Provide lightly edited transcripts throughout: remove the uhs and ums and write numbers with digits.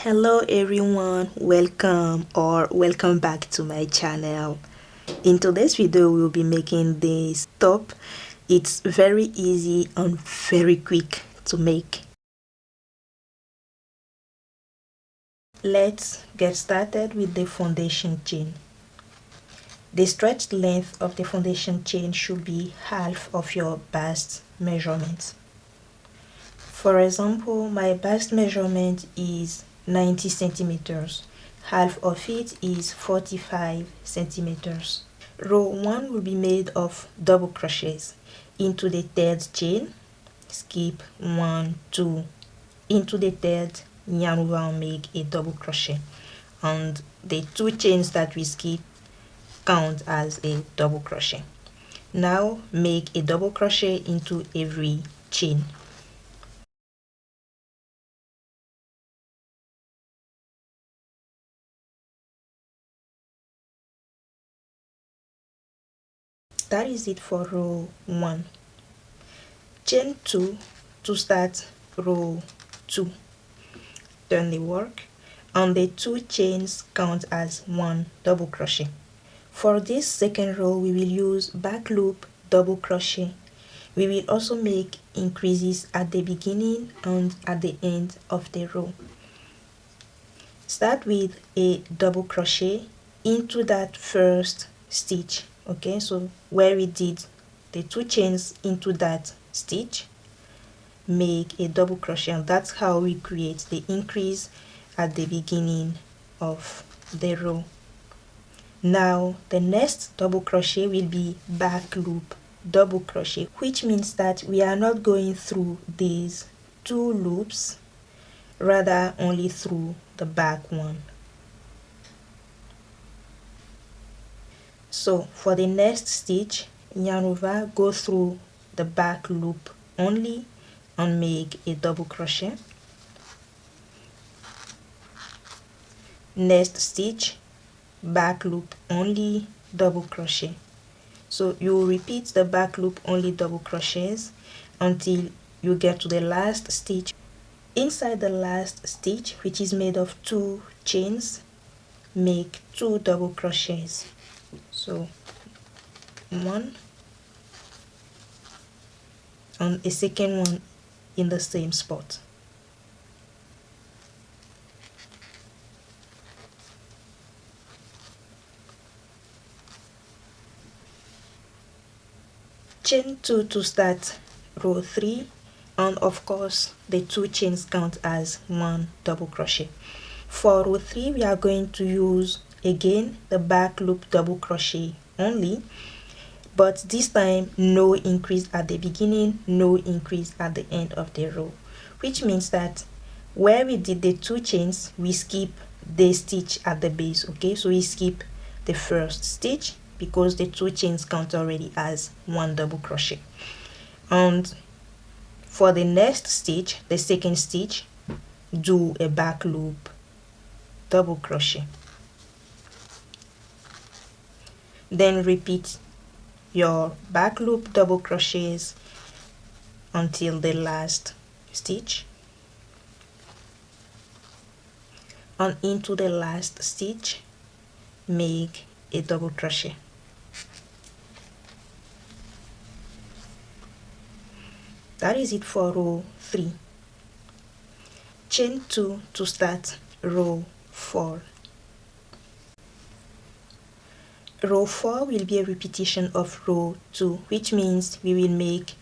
Hello everyone, welcome back to my channel. In today's video we'll be making this top. It's very easy and very quick to make. Let's get started with the foundation chain. The stretched length of the foundation chain should be half of your bust measurement. For example, my bust measurement is 90 centimeters. Half of it is 45 centimeters. Row 1 will be made of double crochets. Into the third chain, skip 1, 2. Into the third, yarn over and make a double crochet. And the 2 chains that we skip count as a double crochet. Now make a double crochet into every chain. That is it for row 1. Chain 2 to start row 2. Turn the work and the 2 chains count as 1 double crochet. For this second row we will use back loop double crochet. We will also make increases at the beginning and at the end of the row. Start with a double crochet into that first stitch. Okay, so where we did the 2 chains into that stitch, make a double crochet, and that's how we create the increase at the beginning of the row. Now the next double crochet will be back loop double crochet, which means that we are not going through these 2 loops, rather only through the back one. So for the next stitch, yarn over, go through the back loop only and make a double crochet. Next stitch, back loop only, double crochet. So you repeat the back loop only double crochets until you get to the last stitch. Inside the last stitch, which is made of 2 chains, make 2 double crochets. So 1 and a second one in the same spot. Chain 2 to start row 3, and of course the 2 chains count as 1 double crochet. For row 3 we are going to use again the back loop double crochet only, but this time no increase at the beginning, no increase at the end of the row, which means that where we did the 2 chains we skip the stitch at the base. Okay, so we skip the first stitch because the 2 chains count already as 1 double crochet. And for the next stitch, the second stitch, do a back loop double crochet. Then repeat your back loop double crochets until the last stitch, and into the last stitch make a double crochet. That is it for row 3. Chain 2 to start row 4. Row 4 will be a repetition of row 2, which means we will make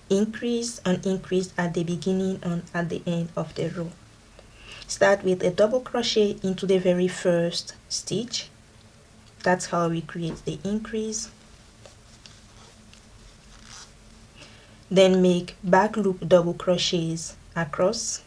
increase and increase at the beginning and at the end of the row. Start with a double crochet into the very first stitch. That's how we create the increase. Then make back loop double crochets across.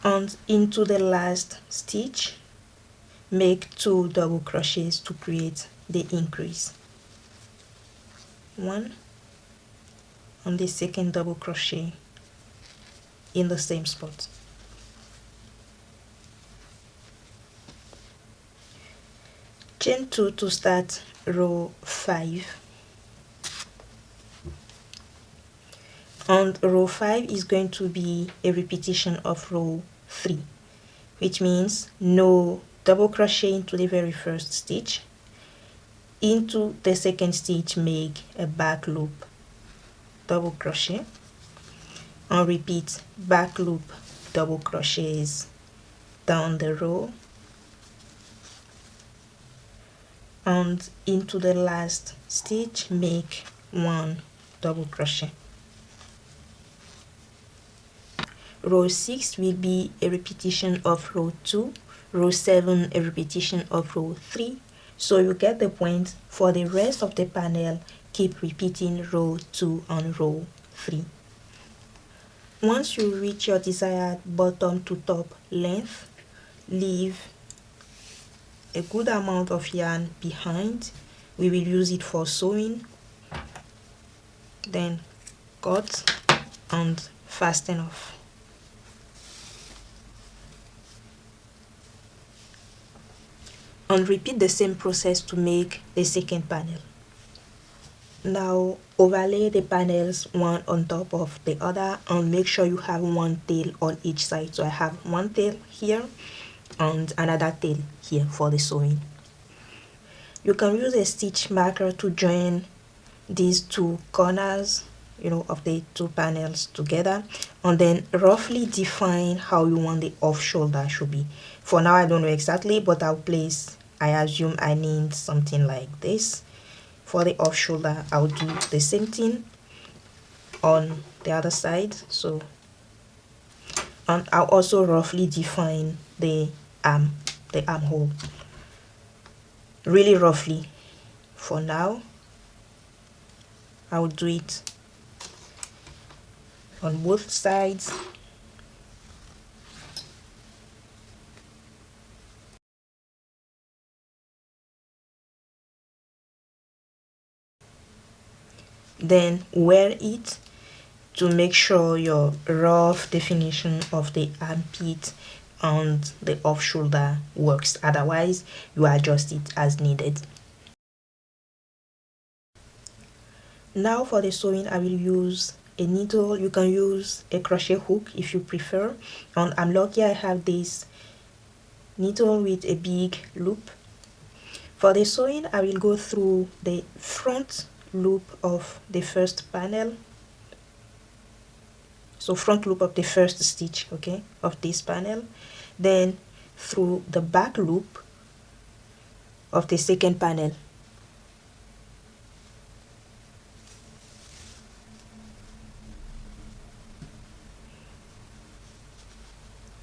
And into the last stitch make 2 double crochets to create the increase. 1 and the second double crochet in the same spot. Chain 2 to start row 5. And row 5 is going to be a repetition of row 3, which means no double crochet into the very first stitch. Into the second stitch, make a back loop, double crochet, and repeat back loop, double crochets down the row, and into the last stitch make 1 double crochet. Row 6 will be a repetition of row 2, row 7 a repetition of row 3. So you get the point. For the rest of the panel, keep repeating row 2 and row 3. Once you reach your desired bottom to top length, leave a good amount of yarn behind. We will use it for sewing. Then cut and fasten off. And repeat the same process to make the second panel. Now overlay the panels one on top of the other and make sure you have one tail on each side. So I have one tail here and another tail here for the sewing. You can use a stitch marker to join these two corners, of the two panels together, and then roughly define how you want the off shoulder should be. For now, I don't know exactly, but I assume I need something like this. For the off shoulder, I'll do the same thing on the other side. So, and I'll also roughly define the armhole, really roughly. For now, I'll do it on both sides. Then wear it to make sure your rough definition of the armpit and the off shoulder works. Otherwise, you adjust it as needed. Now for the sewing, I will use a needle. You can use a crochet hook if you prefer, and I'm lucky I have this needle with a big loop. For the sewing, I will go through the front loop of the first panel, so front loop of the first stitch, okay, of this panel, then through the back loop of the second panel,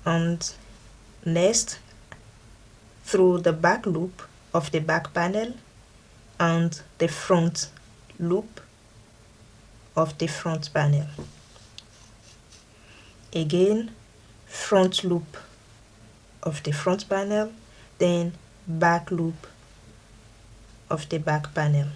and next through the back loop of the back panel and the front loop of the front panel. Again, front loop of the front panel, then back loop of the back panel.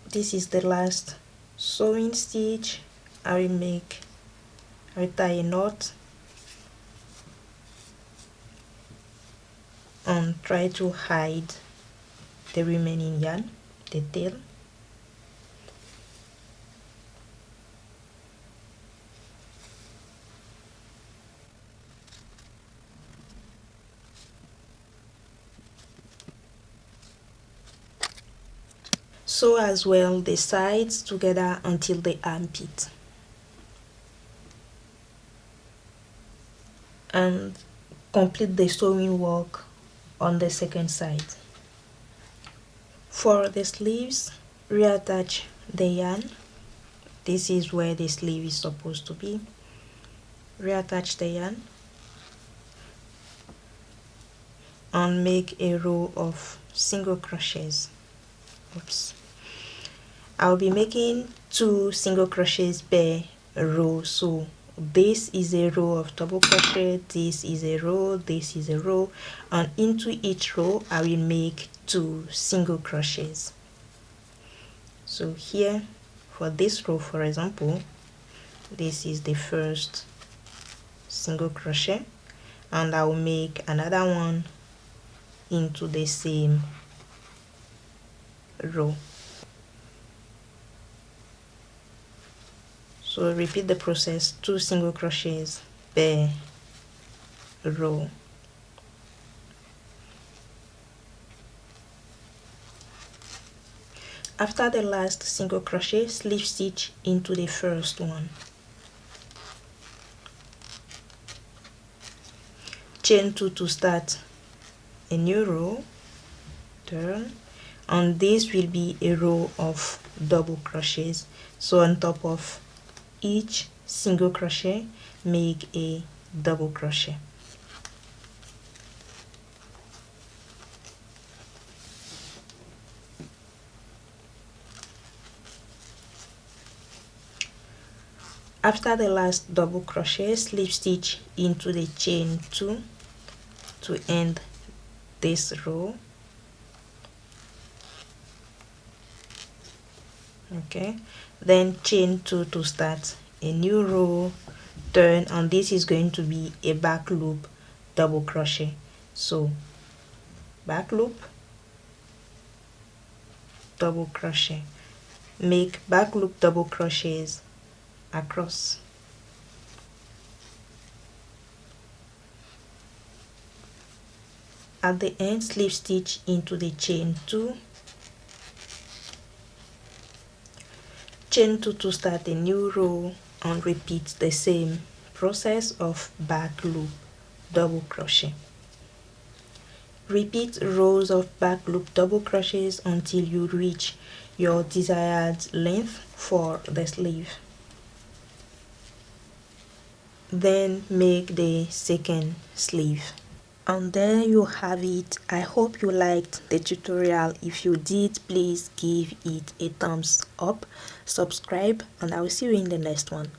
This is the last sewing stitch. I will tie a knot and try to hide the remaining yarn, the tail. Sew as well the sides together until the armpit, and complete the sewing work on the second side. For the sleeves, reattach the yarn. This is where the sleeve is supposed to be. Reattach the yarn and make a row of single crochets. Oops. I'll be making 2 single crochets per row, so this is a row of double crochet, this is a row, this is a row, and into each row I will make 2 single crochets. So here for this row, for example, this is the first single crochet, and I will make another one into the same row. So repeat the process, 2 single crochets per row. After the last single crochet, slip stitch into the first one. Chain 2 to start a new row, turn, and this will be a row of double crochets. So on top of each single crochet, make a double crochet. After the last double crochet, slip stitch into the chain 2 to end this row. Okay, then chain 2 to start a new row, turn, and this is going to be a back loop double crochet. So back loop, double crochet, make back loop double crochets across. At the end, slip stitch into the chain 2, chain 2 to start a new row, and repeat the same process of back loop double crochet. Repeat rows of back loop double crochets until you reach your desired length for the sleeve. Then make the second sleeve. And there you have it. I hope you liked the tutorial. If you did, please give it a thumbs up, subscribe, and I will see you in the next one.